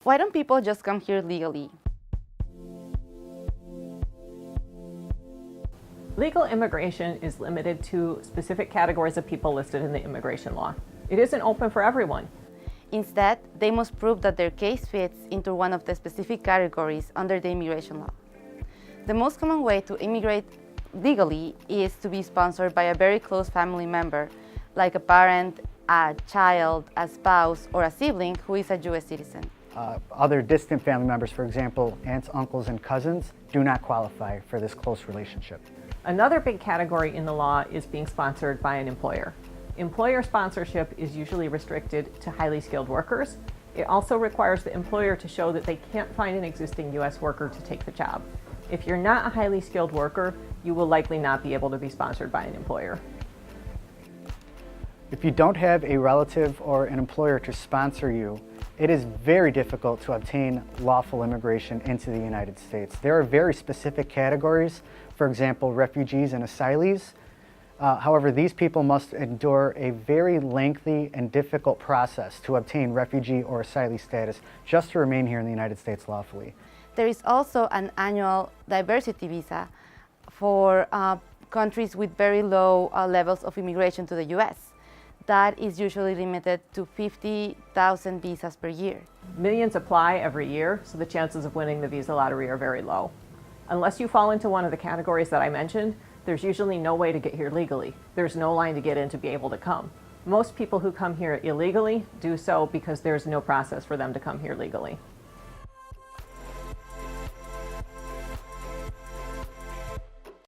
Why don't people just come here legally? Legal immigration is limited to specific categories of people listed in the immigration law. It isn't open for everyone. Instead, they must prove that their case fits into one of the specific categories under the immigration law. The most common way to immigrate legally is to be sponsored by a very close family member, like a parent, a child, a spouse, or a sibling who is a U.S. citizen. Other distant family members, for example, aunts, uncles, and cousins, do not qualify for this close relationship. Another big category in the law is being sponsored by an employer. Employer sponsorship is usually restricted to highly skilled workers. It also requires the employer to show that they can't find an existing U.S. worker to take the job. If you're not a highly skilled worker, you will likely not be able to be sponsored by an employer. If you don't have a relative or an employer to sponsor you, it is very difficult to obtain lawful immigration into the United States. There are very specific categories, for example, refugees and asylees. However, these people must endure a very lengthy and difficult process to obtain refugee or asylee status just to remain here in the United States lawfully. There is also an annual diversity visa for countries with very low levels of immigration to the U.S. That is usually limited to 50,000 visas per year. Millions apply every year, so the chances of winning the visa lottery are very low. Unless you fall into one of the categories that I mentioned, there's usually no way to get here legally. There's no line to get in to be able to come. Most people who come here illegally do so because there's no process for them to come here legally.